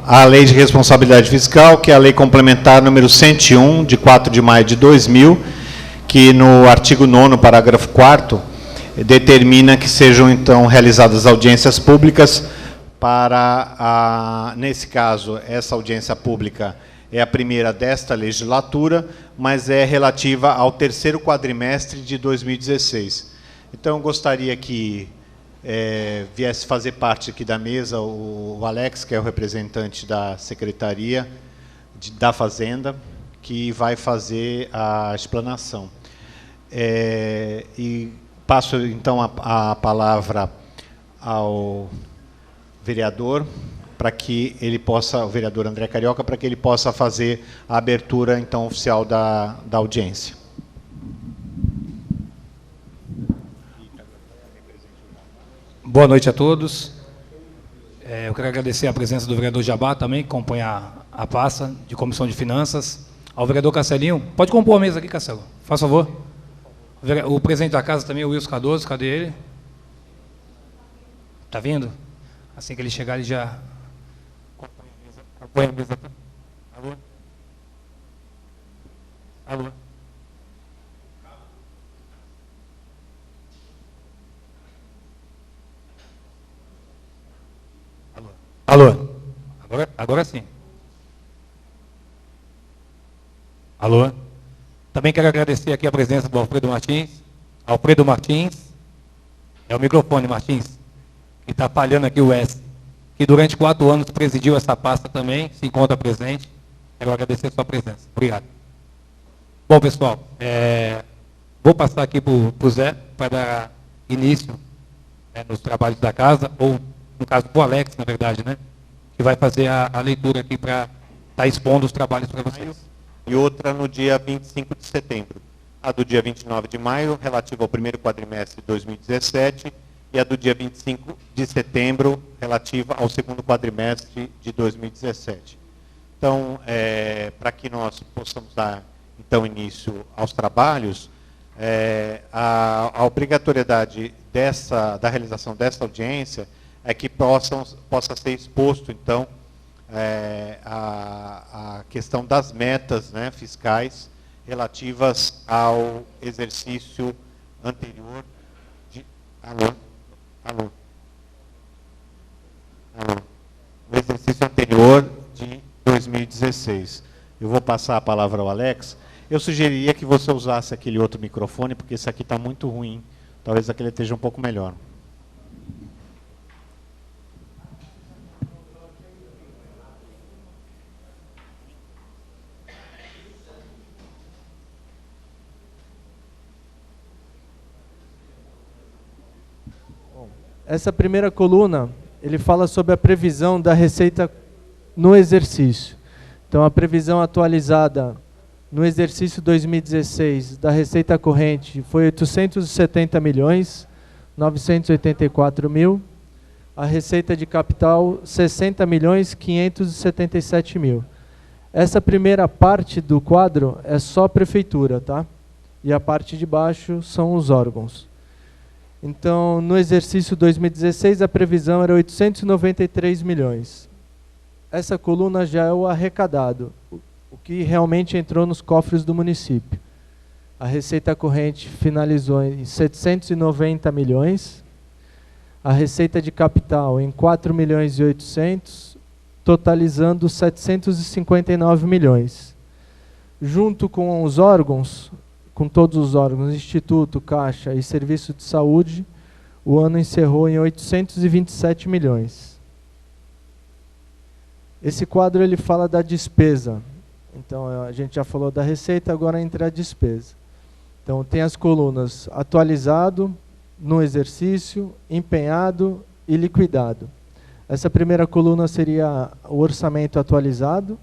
a Lei de Responsabilidade Fiscal, que é a Lei Complementar número 101, de 4 de maio de 2000, que no artigo 9º, parágrafo 4º, determina que sejam, então, realizadas audiências públicas para, nesse caso, essa audiência pública é a primeira desta legislatura, mas é relativa ao terceiro quadrimestre de 2016. Então, eu gostaria que viesse fazer parte aqui da mesa o Alex, que é o representante da Secretaria da Fazenda, que vai fazer a explanação. E passo, então, a palavra ao vereador, para que ele possa, o vereador André Carioca, para que ele possa fazer a abertura, então, oficial da audiência. Boa noite a todos. Eu quero agradecer a presença do vereador Jabá também, que compõe a pasta de Comissão de Finanças. Ao vereador Castelinho. Pode compor a mesa aqui, Castelo, faz favor. O presidente da casa também, o Wilson Cardoso, cadê ele? Está vindo? Assim que ele chegar, ele já compõe a mesa aqui. Alô? Alô? Alô? Agora sim. Alô? Também quero agradecer aqui a presença do Alfredo Martins. Alfredo Martins. É o microfone, Martins. Que está falhando aqui o S. Que durante 4 anos presidiu essa pasta também, se encontra presente. Quero agradecer a sua presença. Obrigado. Bom, pessoal, vou passar aqui para o Zé, para dar início nos trabalhos da casa, ou no caso, para o Alex, na verdade, né? Que vai fazer a leitura aqui para estar expondo os trabalhos para vocês. E outra no dia 25 de setembro. A do dia 29 de maio, relativa ao primeiro quadrimestre de 2017, e a do dia 25 de setembro, relativa ao segundo quadrimestre de 2017. Então, para que nós possamos dar, então, início aos trabalhos, a obrigatoriedade da realização dessa audiência é que possa ser exposto, então, a questão das metas, né, fiscais relativas ao exercício anterior de... Alô? O exercício anterior de 2016. Eu vou passar a palavra ao Alex. Eu sugeriria que você usasse aquele outro microfone, porque esse aqui está muito ruim. Talvez aquele esteja um pouco melhor. Essa primeira coluna, ele fala sobre a previsão da receita no exercício. Então, a previsão atualizada no exercício 2016 da receita corrente foi 870 milhões, 984 mil. A receita de capital, 60 milhões, 577 mil. Essa primeira parte do quadro é só a prefeitura, tá? E a parte de baixo são os órgãos. Então, no exercício 2016, a previsão era 893 milhões. Essa coluna já é o arrecadado, o que realmente entrou nos cofres do município. A receita corrente finalizou em 790 milhões, a receita de capital em 4 milhões e 800, totalizando 759 milhões. Junto com os órgãos, com todos os órgãos, Instituto, Caixa e Serviço de Saúde, o ano encerrou em 827 milhões. Esse quadro ele fala da despesa. Então, a gente já falou da receita, agora entra a despesa. Então, tem as colunas atualizado, no exercício, empenhado e liquidado. Essa primeira coluna seria o orçamento atualizado,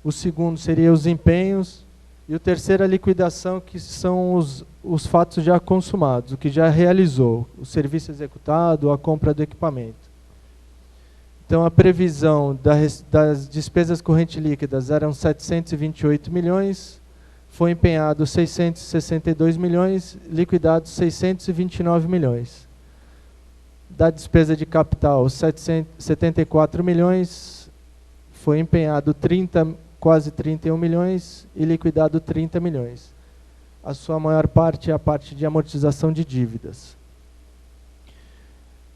o segundo seria os empenhos, e o terceiro a liquidação, que são os fatos já consumados, o que já realizou, o serviço executado, a compra do equipamento. Então, a previsão das despesas correntes líquidas eram 728 milhões, foi empenhado 662 milhões, liquidado 629 milhões. Da despesa de capital, 74 milhões, foi empenhado quase 31 milhões e liquidado 30 milhões. A sua maior parte é a parte de amortização de dívidas.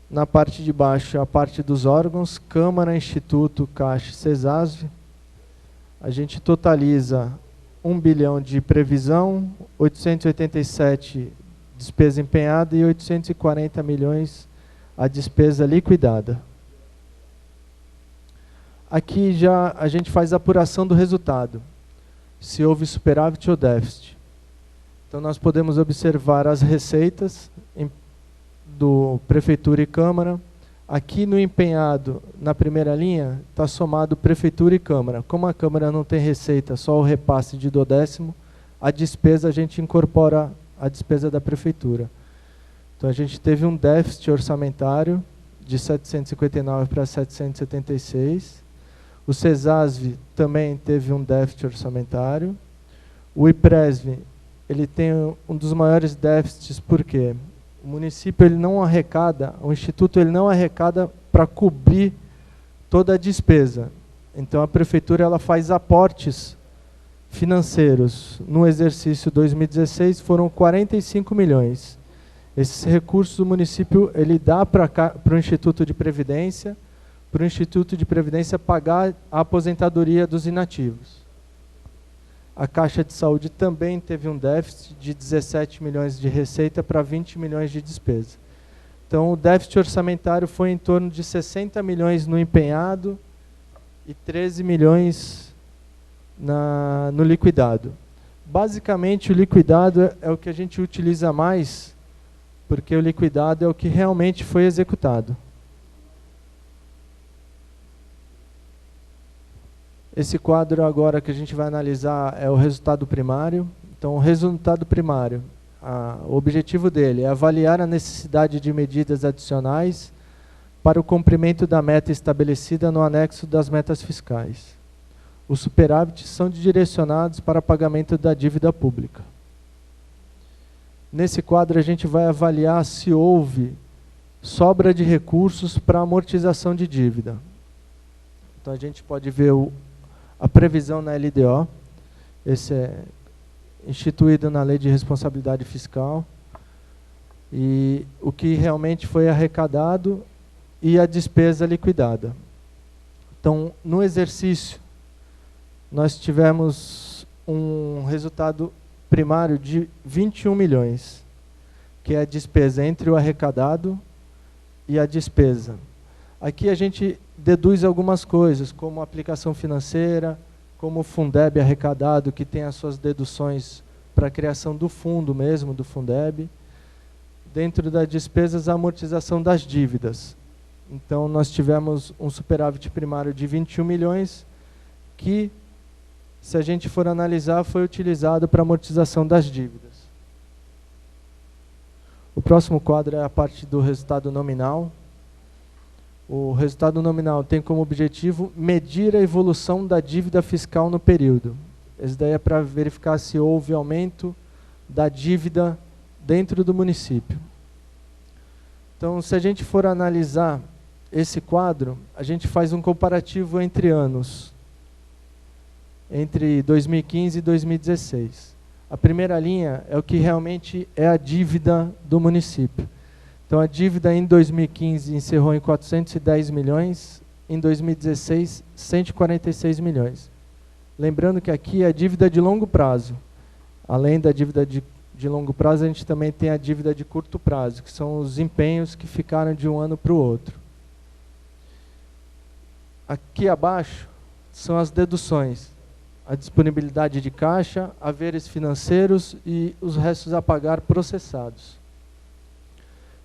Na parte de baixo, a parte dos órgãos, Câmara, Instituto, Caixa e CESASV. A gente totaliza 1 bilhão de previsão, 887 despesa empenhada e 840 milhões a despesa liquidada. Aqui já a gente faz a apuração do resultado, se houve superávit ou déficit. Então nós podemos observar as receitas do Prefeitura e Câmara. Aqui no empenhado, na primeira linha, está somado Prefeitura e Câmara. Como a Câmara não tem receita, só o repasse de 1/10, a despesa a gente incorpora a despesa da Prefeitura. Então a gente teve um déficit orçamentário de 759 para 776. O CESASV também teve um déficit orçamentário. O IPRESV, ele tem um dos maiores déficits, por quê? O município ele não arrecada, o Instituto ele não arrecada para cobrir toda a despesa. Então a Prefeitura ela faz aportes financeiros. No exercício 2016 foram 45 milhões. Esses recursos o município ele dá para o Instituto de Previdência, para o Instituto de Previdência pagar a aposentadoria dos inativos. A Caixa de Saúde também teve um déficit de 17 milhões de receita para 20 milhões de despesa. Então, o déficit orçamentário foi em torno de 60 milhões no empenhado e 13 milhões no liquidado. Basicamente, o liquidado é o que a gente utiliza mais, porque o liquidado é o que realmente foi executado. Esse quadro agora que a gente vai analisar é o resultado primário. Então, o resultado primário, o objetivo dele é avaliar a necessidade de medidas adicionais para o cumprimento da meta estabelecida no anexo das metas fiscais. Os superávites são direcionados para pagamento da dívida pública. Nesse quadro, a gente vai avaliar se houve sobra de recursos para amortização de dívida. Então, a gente pode ver a previsão na LDO, esse é instituído na Lei de Responsabilidade Fiscal, e o que realmente foi arrecadado e a despesa liquidada. Então, no exercício, nós tivemos um resultado primário de 21 milhões, que é a despesa entre o arrecadado e a despesa. Aqui a gente deduz algumas coisas, como aplicação financeira, como o Fundeb arrecadado, que tem as suas deduções para a criação do fundo mesmo, do Fundeb. Dentro das despesas, a amortização das dívidas. Então, nós tivemos um superávit primário de 21 milhões, que, se a gente for analisar, foi utilizado para amortização das dívidas. O próximo quadro é a parte do resultado nominal. O resultado nominal tem como objetivo medir a evolução da dívida fiscal no período. Esse daí é para verificar se houve aumento da dívida dentro do município. Então, se a gente for analisar esse quadro, a gente faz um comparativo entre anos, entre 2015 e 2016. A primeira linha é o que realmente é a dívida do município. Então, a dívida em 2015 encerrou em 410 milhões, em 2016, 146 milhões. Lembrando que aqui é a dívida de longo prazo. Além da dívida de longo prazo, a gente também tem a dívida de curto prazo, que são os empenhos que ficaram de um ano para o outro. Aqui abaixo são as deduções. A disponibilidade de caixa, haveres financeiros e os restos a pagar processados.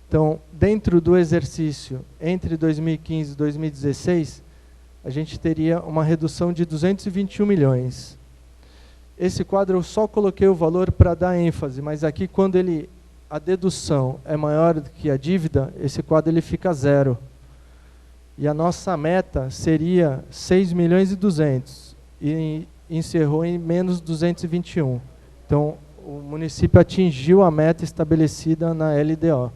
Então, dentro do exercício entre 2015 e 2016, a gente teria uma redução de 221 milhões. Esse quadro eu só coloquei o valor para dar ênfase, mas aqui quando a dedução é maior do que a dívida, esse quadro ele fica zero. E a nossa meta seria 6 milhões e 200 e encerrou em menos 221. Então, o município atingiu a meta estabelecida na LDO.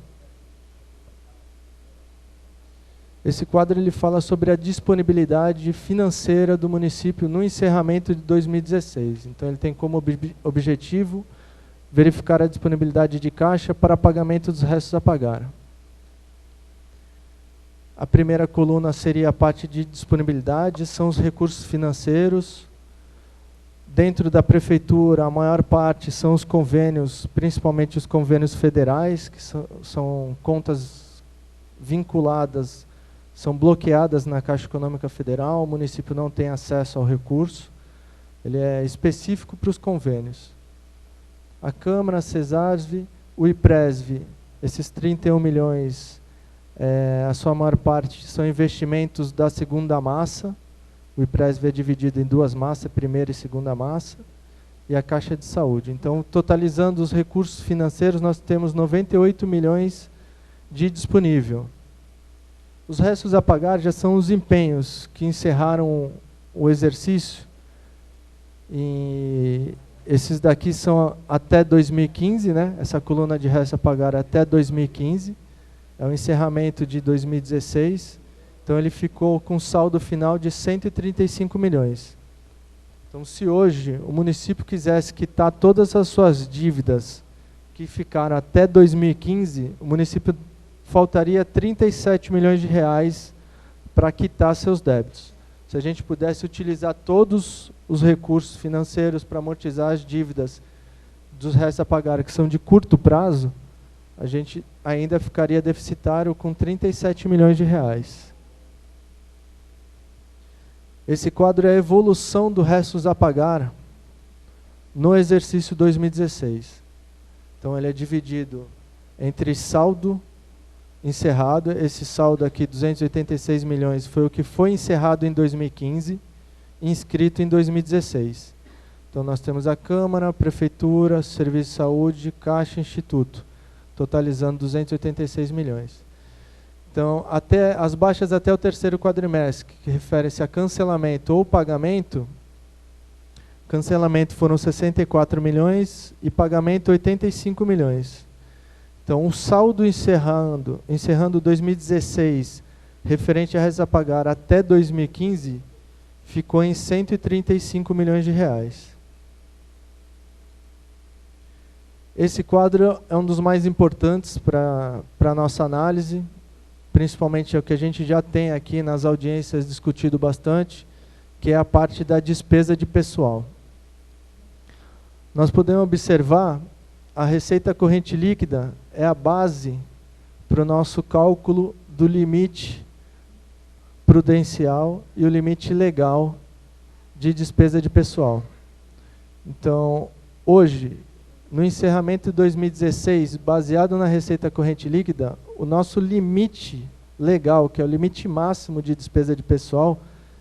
Esse quadro ele fala sobre a disponibilidade financeira do município no encerramento de 2016. Então, ele tem como objetivo verificar a disponibilidade de caixa para pagamento dos restos a pagar. A primeira coluna seria a parte de disponibilidade, são os recursos financeiros. Dentro da prefeitura, a maior parte são os convênios, principalmente os convênios federais, que são contas vinculadas, são bloqueadas na Caixa Econômica Federal, o município não tem acesso ao recurso, ele é específico para os convênios. A Câmara, a CESARSV, o IPRESV, esses 31 milhões, a sua maior parte são investimentos da segunda massa. O IPRESV é dividido em duas massas, primeira e segunda massa, e a Caixa de Saúde. Então, totalizando os recursos financeiros, nós temos 98 milhões de disponível. Os restos a pagar já são os empenhos que encerraram o exercício. E esses daqui são até 2015, né? Essa coluna de restos a pagar até 2015. É o encerramento de 2016. Então, ele ficou com saldo final de 135 milhões. Então, se hoje o município quisesse quitar todas as suas dívidas que ficaram até 2015, o município faltaria 37 milhões de reais para quitar seus débitos. Se a gente pudesse utilizar todos os recursos financeiros para amortizar as dívidas dos restos a pagar, que são de curto prazo, a gente ainda ficaria deficitário com 37 milhões de reais. Esse quadro é a evolução do restos a pagar no exercício 2016. Então, ele é dividido entre saldo encerrado. Esse saldo aqui, 286 milhões, foi o que foi encerrado em 2015, inscrito em 2016. Então, nós temos a Câmara, a Prefeitura, Serviço de Saúde, Caixa e Instituto, totalizando 286 milhões. Então, as baixas até o terceiro quadrimestre, que refere-se a cancelamento ou pagamento, cancelamento foram 64 milhões e pagamento 85 milhões. Então, o saldo encerrando 2016, referente a restos a pagar até 2015, ficou em 135 milhões de reais. Esse quadro é um dos mais importantes para a nossa análise, principalmente é o que a gente já tem aqui nas audiências discutido bastante, que é a parte da despesa de pessoal. Nós podemos observar, a receita corrente líquida é a base para o nosso cálculo do limite prudencial e o limite legal de despesa de pessoal. Então, hoje, no encerramento de 2016, baseado na receita corrente líquida, o nosso limite legal, que é o limite máximo de despesa de pessoal,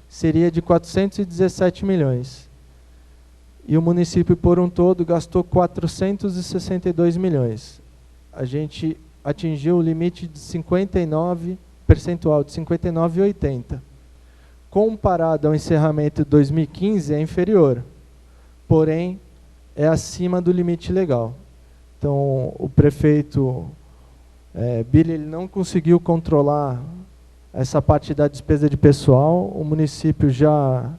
seria de 417 milhões. E o município, por um todo, gastou 462 milhões. A gente atingiu o limite de 59, percentual de 59,80. Comparado ao encerramento de 2015, é inferior. Porém, é acima do limite legal. Então, o prefeito Billy, ele não conseguiu controlar essa parte da despesa de pessoal. O município já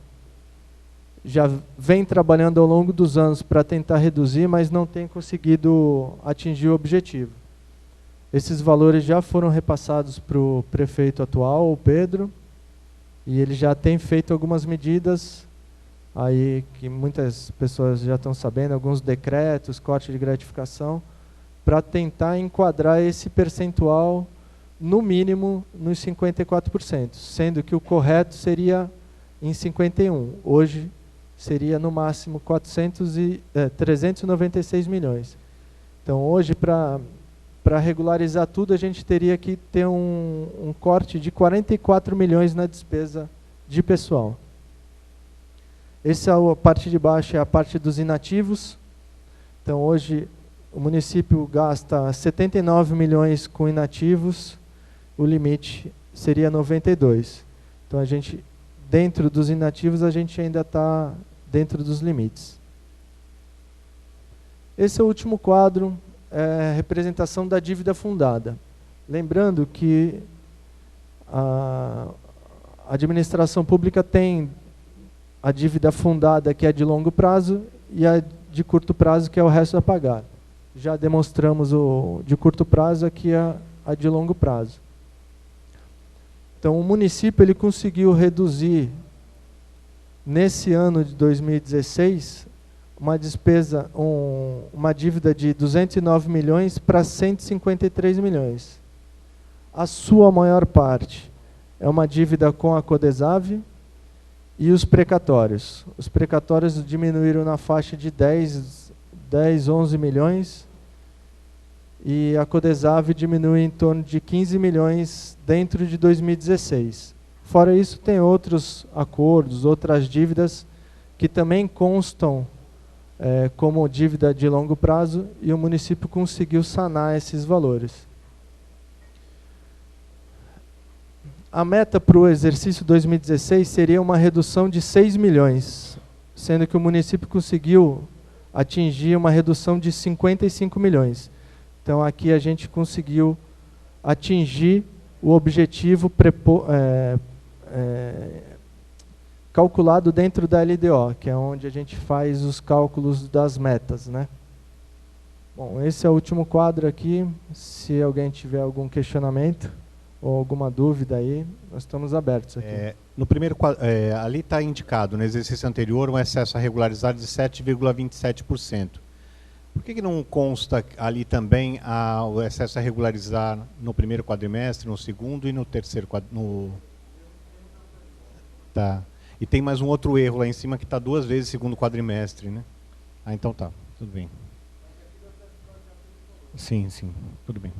vem trabalhando ao longo dos anos para tentar reduzir, mas não tem conseguido atingir o objetivo. Esses valores já foram repassados para o prefeito atual, o Pedro, e ele já tem feito algumas medidas aí que muitas pessoas já estão sabendo, alguns decretos, corte de gratificação, para tentar enquadrar esse percentual, no mínimo, nos 54%, sendo que o correto seria em 51%. Hoje seria, no máximo, 396 milhões. Então, hoje, para regularizar tudo, a gente teria que ter um corte de 44 milhões na despesa de pessoal. Essa é a parte de baixo, é a parte dos inativos. Então, hoje, o município gasta 79 milhões com inativos, o limite seria 92. Então, a gente, dentro dos inativos, a gente ainda está dentro dos limites. Esse é o último quadro, é a representação da dívida fundada. Lembrando que A administração pública tem a dívida fundada, que é de longo prazo, e a de curto prazo, que é o resto a pagar. Já demonstramos o de curto prazo, aqui a de longo prazo. Então, o município ele conseguiu reduzir, nesse ano de 2016, uma despesa, uma dívida de 209 milhões para 153 milhões. A sua maior parte é uma dívida com a Codesave e os precatórios. Os precatórios diminuíram na faixa de 10, 11 milhões, e a Codesave diminui em torno de 15 milhões dentro de 2016. Fora isso, tem outros acordos, outras dívidas que também constam como dívida de longo prazo, e o município conseguiu sanar esses valores. A meta para o exercício 2016 seria uma redução de 6 milhões, sendo que o município conseguiu atingir uma redução de 55 milhões. Então, aqui a gente conseguiu atingir o objetivo calculado dentro da LDO, que é onde a gente faz os cálculos das metas, né? Bom, esse é o último quadro aqui. Se alguém tiver algum questionamento ou alguma dúvida aí, nós estamos abertos aqui. No primeiro quadro, ali está indicado, no exercício anterior, um excesso a regularizar de 7,27%. Por que não consta ali também o excesso a regularizar no primeiro quadrimestre, no segundo e no terceiro quadrimestre? Tá. E tem mais um outro erro lá em cima que está 2 vezes segundo quadrimestre, né? Ah, então tá, tudo bem. Sim, tudo bem.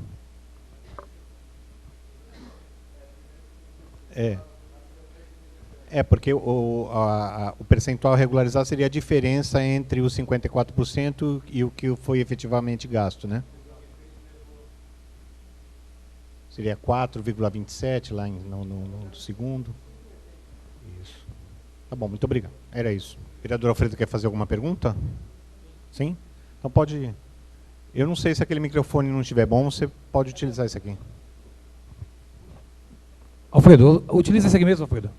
Porque o percentual regularizado seria a diferença entre os 54% e o que foi efetivamente gasto, né? Seria 4,27 lá no segundo. Isso. Tá bom, muito obrigado. Era isso. O vereador Alfredo quer fazer alguma pergunta? Sim? Então pode ir. Eu não sei se aquele microfone não estiver bom, você pode utilizar esse aqui. Alfredo, utiliza esse aqui mesmo, Alfredo.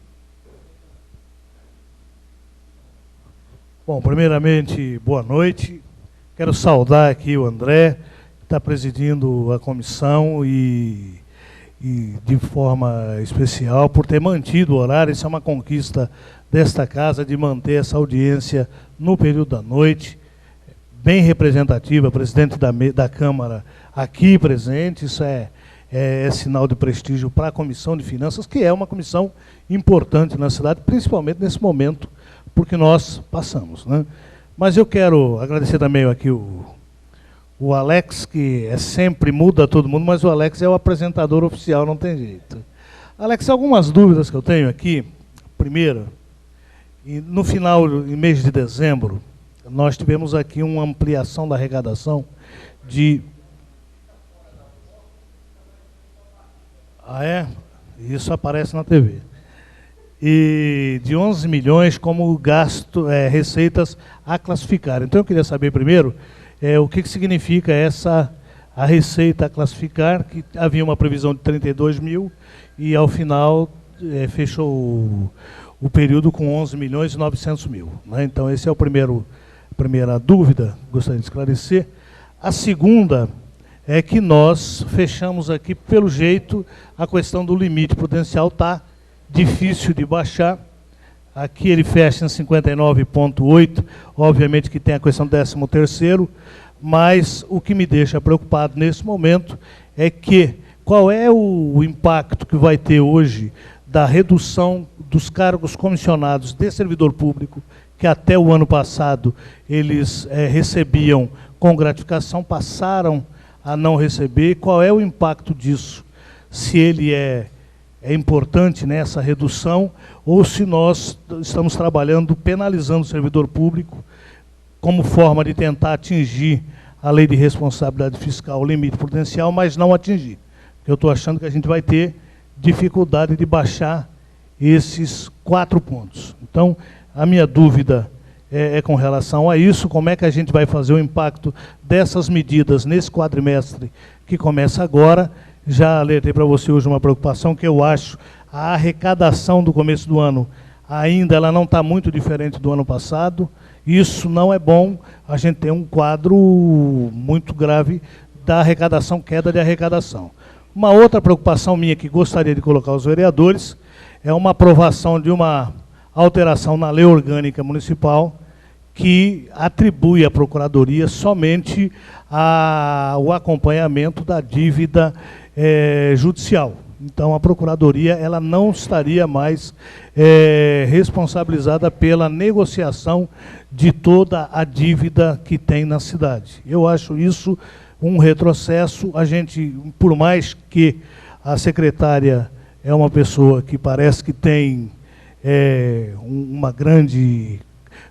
Bom, primeiramente, boa noite. Quero saudar aqui o André, que está presidindo a comissão e de forma especial por ter mantido o horário. Isso é uma conquista desta casa, de manter essa audiência no período da noite, bem representativa, presidente da Câmara aqui presente. Isso é sinal de prestígio para a Comissão de Finanças, que é uma comissão importante na cidade, principalmente nesse momento porque nós passamos, né? Mas eu quero agradecer também aqui o Alex, que sempre muda todo mundo, mas o Alex é o apresentador oficial, não tem jeito. Alex, algumas dúvidas que eu tenho aqui. Primeiro, no final, em mês de dezembro, nós tivemos aqui uma ampliação da arrecadação de... Ah, é? Isso aparece na TV. E de 11 milhões como gasto, receitas a classificar. Então eu queria saber primeiro o que significa a receita a classificar, que havia uma previsão de 32 mil e ao final fechou o período com 11 milhões e 900 mil. Né? Então esse é a primeira dúvida, gostaria de esclarecer. A segunda é que nós fechamos aqui, pelo jeito, a questão do limite prudencial está difícil de baixar. Aqui ele fecha em 59,8, obviamente que tem a questão do 13º, mas o que me deixa preocupado nesse momento é que qual é o impacto que vai ter hoje da redução dos cargos comissionados de servidor público, que até o ano passado eles recebiam com gratificação, passaram a não receber. Qual é o impacto disso? Se ele é importante nessa redução, ou se nós estamos trabalhando, penalizando o servidor público, como forma de tentar atingir a lei de responsabilidade fiscal, o limite prudencial, mas não atingir. Eu estou achando que a gente vai ter dificuldade de baixar esses 4 pontos. Então, a minha dúvida é com relação a isso, como é que a gente vai fazer o impacto dessas medidas nesse quadrimestre que começa agora, já alertei para você hoje uma preocupação que eu acho a arrecadação do começo do ano ainda ela não está muito diferente do ano passado. Isso não é bom, a gente tem um quadro muito grave da arrecadação, queda de arrecadação. Uma outra preocupação minha que gostaria de colocar aos vereadores é uma aprovação de uma alteração na lei orgânica municipal que atribui à Procuradoria somente o acompanhamento da dívida judicial. Então, a Procuradoria ela não estaria mais responsabilizada pela negociação de toda a dívida que tem na cidade. Eu acho isso um retrocesso. A gente, por mais que a secretária é uma pessoa que parece que tem uma grande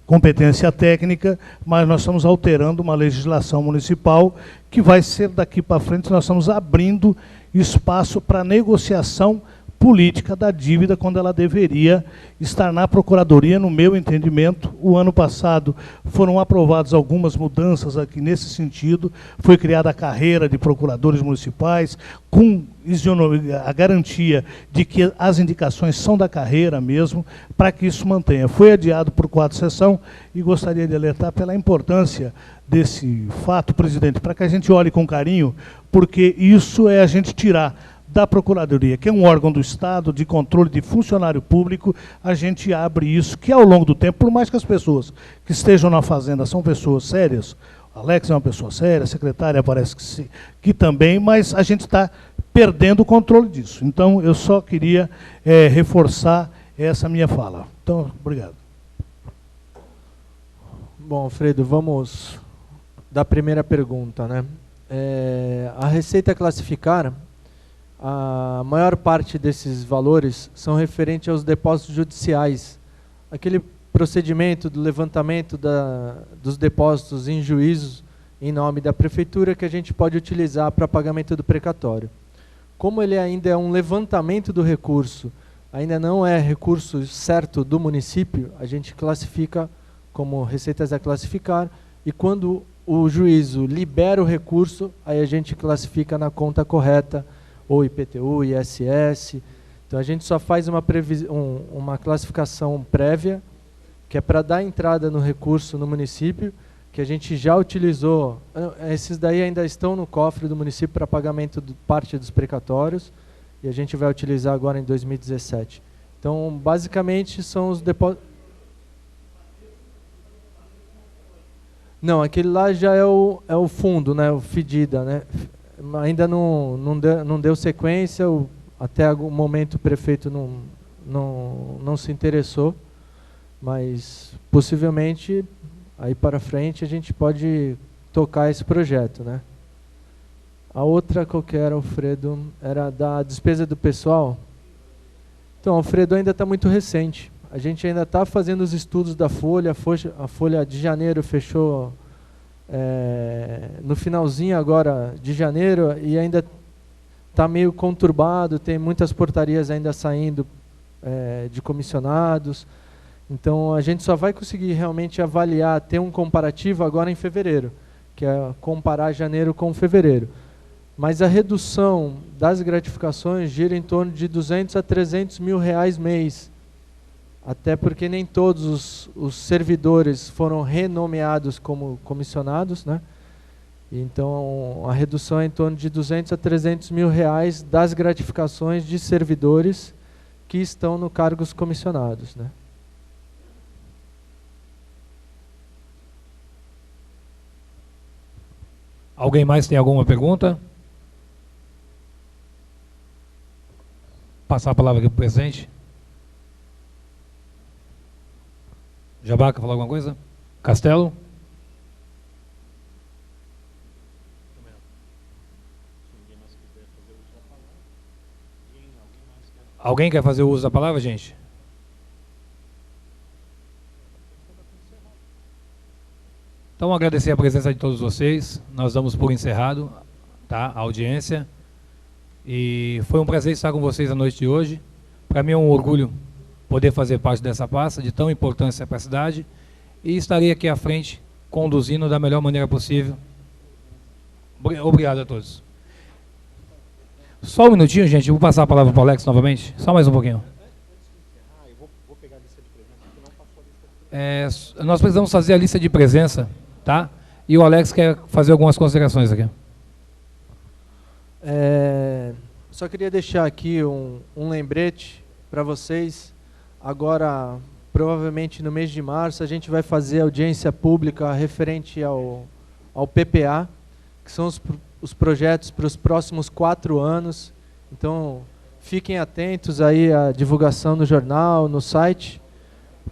competência técnica, mas nós estamos alterando uma legislação municipal que vai ser daqui para frente, nós estamos abrindo espaço para negociação política da dívida, quando ela deveria estar na Procuradoria, no meu entendimento. O ano passado foram aprovadas algumas mudanças aqui nesse sentido, foi criada a carreira de procuradores municipais, com a garantia de que as indicações são da carreira mesmo, para que isso mantenha. Foi adiado por 4 sessões e gostaria de alertar pela importância desse fato, presidente, para que a gente olhe com carinho, porque isso é a gente tirar da Procuradoria, que é um órgão do Estado de controle de funcionário público, a gente abre isso, que ao longo do tempo, por mais que as pessoas que estejam na Fazenda são pessoas sérias, Alex é uma pessoa séria, a secretária parece que também, mas a gente está perdendo o controle disso. Então, eu só queria reforçar essa minha fala. Então, obrigado. Bom, Alfredo, vamos da primeira pergunta, né? A receita classificada, a maior parte desses valores são referentes aos depósitos judiciais. Aquele procedimento do levantamento dos depósitos em juízos em nome da prefeitura que a gente pode utilizar para pagamento do precatório. Como ele ainda é um levantamento do recurso, ainda não é recurso certo do município, a gente classifica como receitas a classificar, e quando o juízo libera o recurso, aí a gente classifica na conta correta, ou IPTU, ISS. Então a gente só faz uma classificação prévia, que é para dar entrada no recurso no município, que a gente já utilizou. Esses daí ainda estão no cofre do município para pagamento de parte dos precatórios, e a gente vai utilizar agora em 2017. Então, basicamente, são os depósitos. Não, aquele lá já é o fundo, né, o FDIDA, né? Ainda não deu sequência, até o momento o prefeito não se interessou, mas possivelmente aí para frente a gente pode tocar esse projeto, né? A outra qualquer, Alfredo, era da despesa do pessoal. Então, Alfredo, ainda está muito recente. A gente ainda está fazendo os estudos da Folha, a Folha de janeiro fechou no finalzinho agora de janeiro, e ainda está meio conturbado, tem muitas portarias ainda saindo de comissionados. Então a gente só vai conseguir realmente avaliar, ter um comparativo agora em fevereiro, que é comparar janeiro com fevereiro. Mas a redução das gratificações gira em torno de 200 a 300 mil reais mês. Até porque nem todos os servidores foram renomeados como comissionados, né? Então, a redução é em torno de 200 a 300 mil reais das gratificações de servidores que estão no cargos comissionados, né? Alguém mais tem alguma pergunta? Passar a palavra aqui para o presidente. Jabá, quer falar alguma coisa? Castelo? Alguém quer fazer o uso da palavra, gente? Então, agradecer a presença de todos vocês. Nós damos por encerrado, tá, a audiência. E foi um prazer estar com vocês a noite de hoje. Para mim é um orgulho poder fazer parte dessa pasta de tão importância para a cidade, e estarei aqui à frente, conduzindo da melhor maneira possível. Obrigado a todos. Só um minutinho, gente. Eu vou passar a palavra para o Alex novamente. Só mais um pouquinho. Nós precisamos fazer a lista de presença, tá? E o Alex quer fazer algumas considerações aqui. Só queria deixar aqui um lembrete para vocês. Agora, provavelmente no mês de março, a gente vai fazer audiência pública referente ao PPA, que são os projetos para os próximos 4 anos. Então, fiquem atentos aí à divulgação no jornal, no site,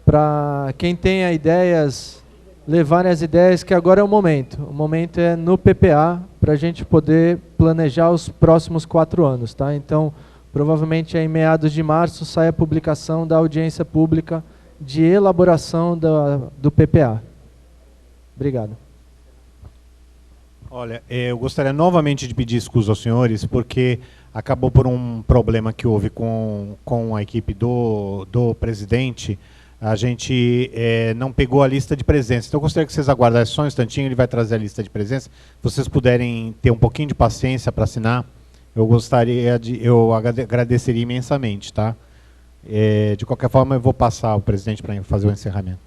para quem tenha ideias, levarem as ideias, que agora é o momento. O momento é no PPA, para a gente poder planejar os próximos 4 anos. Tá? Então, provavelmente em meados de março sai a publicação da audiência pública de elaboração do PPA. Obrigado. Olha, eu gostaria novamente de pedir desculpas aos senhores, porque acabou por um problema que houve com a equipe do presidente. A gente não pegou a lista de presença. Então, eu gostaria que vocês aguardassem só um instantinho, ele vai trazer a lista de presença. Se vocês puderem ter um pouquinho de paciência para assinar, eu agradeceria imensamente, tá? De qualquer forma, eu vou passar ao presidente para fazer o encerramento.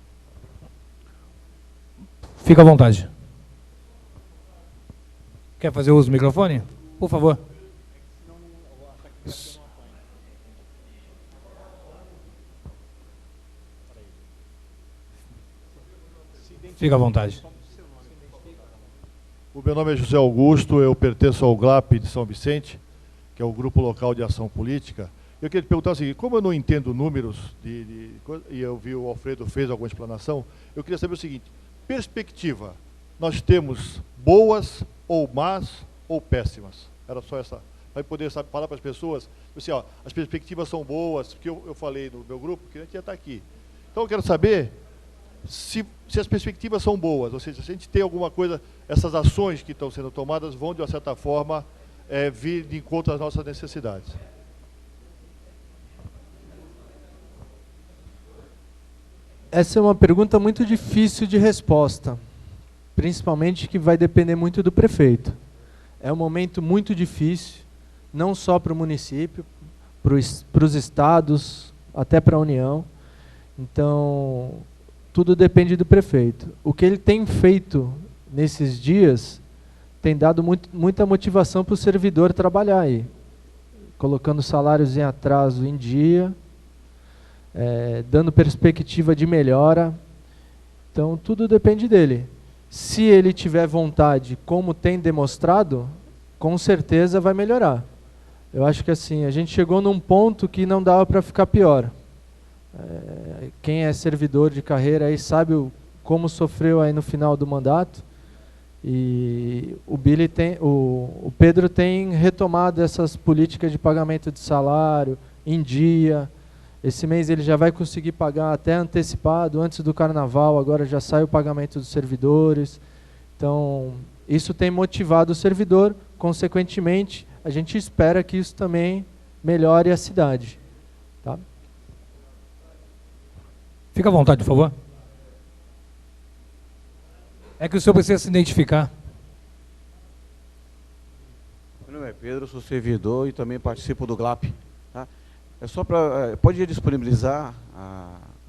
Fica à vontade. Quer fazer uso do microfone? Por favor. Fica à vontade. O meu nome é José Augusto, eu pertenço ao GLAP de São Vicente, que é o Grupo Local de Ação Política. Eu queria te perguntar o seguinte: como eu não entendo números, e eu vi o Alfredo fez alguma explanação, eu queria saber o seguinte: perspectiva, nós temos boas ou más ou péssimas? Era só essa, para poder falar para as pessoas, assim, ó, as perspectivas são boas, porque eu falei no meu grupo que a gente ia estar aqui. Então eu quero saber se as perspectivas são boas, ou seja, se a gente tem alguma coisa, essas ações que estão sendo tomadas vão, de uma certa forma, vir de encontro às nossas necessidades. Essa é uma pergunta muito difícil de resposta, principalmente que vai depender muito do prefeito. É um momento muito difícil, não só para o município, para os estados, até para a União. Então, tudo depende do prefeito. O que ele tem feito nesses dias tem dado muita motivação para o servidor trabalhar aí, colocando salários em atraso em dia, dando perspectiva de melhora. Então, tudo depende dele. Se ele tiver vontade, como tem demonstrado, com certeza vai melhorar. Eu acho que assim, a gente chegou num ponto que não dava para ficar pior. Quem é servidor de carreira aí sabe como sofreu aí no final do mandato. E o Pedro tem retomado essas políticas de pagamento de salário em dia. Esse mês ele já vai conseguir pagar até antecipado, antes do carnaval, agora já sai o pagamento dos servidores. Então, isso tem motivado o servidor, consequentemente, a gente espera que isso também melhore a cidade. Tá? Fica à vontade, por favor. É que o senhor precisa se identificar. Meu nome é Pedro, sou servidor e também participo do GLAP. Tá? É só para... Pode disponibilizar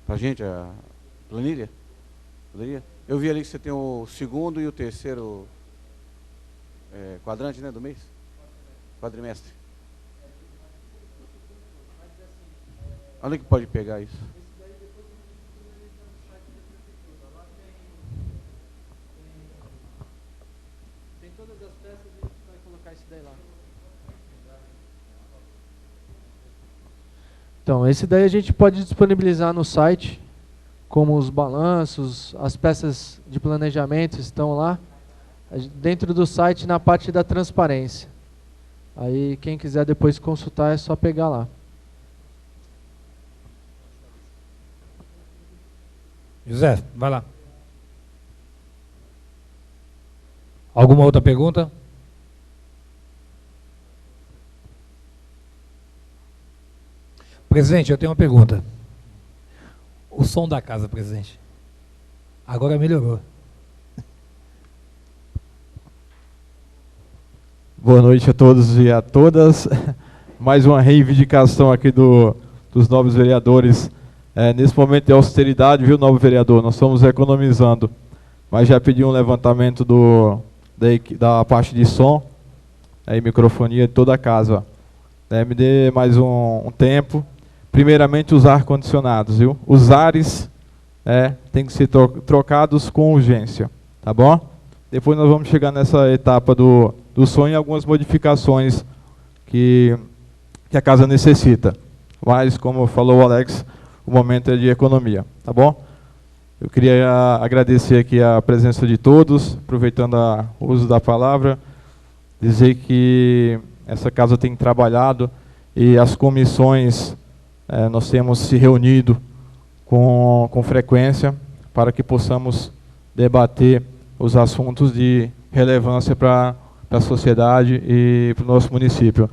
para a gente a planilha? Poderia? Eu vi ali que você tem o segundo e o terceiro quadrante, né, do mês? Quadrimestre. Onde que pode pegar isso? Tem todas as peças e a gente vai colocar isso daí lá. Então, esse daí a gente pode disponibilizar no site, como os balanços, as peças de planejamento estão lá, dentro do site, na parte da transparência. Aí, quem quiser depois consultar, é só pegar lá. José, vai lá. Alguma outra pergunta? Presidente, eu tenho uma pergunta. O som da casa, presidente, agora melhorou. Boa noite a todos e a todas. Mais uma reivindicação aqui dos novos vereadores. Nesse momento de austeridade, viu, novo vereador? Nós estamos economizando. Mas já pedi um levantamento da parte de som e microfonia de toda a casa. Me dê mais um tempo. Primeiramente, os ar-condicionados, viu? Os ares têm que ser trocados com urgência, tá bom? Depois nós vamos chegar nessa etapa do som e algumas modificações que a casa necessita. Mas, como falou o Alex, o momento é de economia, tá bom? Eu queria agradecer aqui a presença de todos, aproveitando o uso da palavra, dizer que essa casa tem trabalhado e as comissões, nós temos se reunido com frequência para que possamos debater os assuntos de relevância para a sociedade e para o nosso município.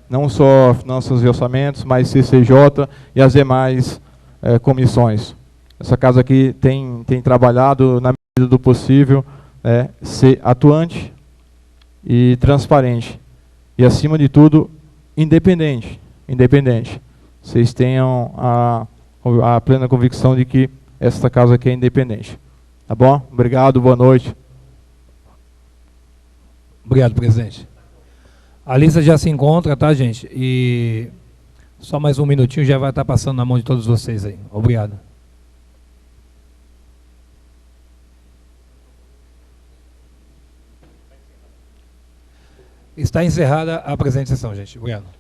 Não só finanças e orçamentos, mas CCJ e as demais comissões. Essa casa aqui tem trabalhado, na medida do possível, ser atuante e transparente. E, acima de tudo, independente. Vocês tenham a plena convicção de que esta casa aqui é independente. Tá bom? Obrigado, boa noite. Obrigado, presidente. A lista já se encontra, tá, gente? E só mais um minutinho já vai estar passando na mão de todos vocês aí. Obrigado. Está encerrada a presente sessão, gente. Obrigado.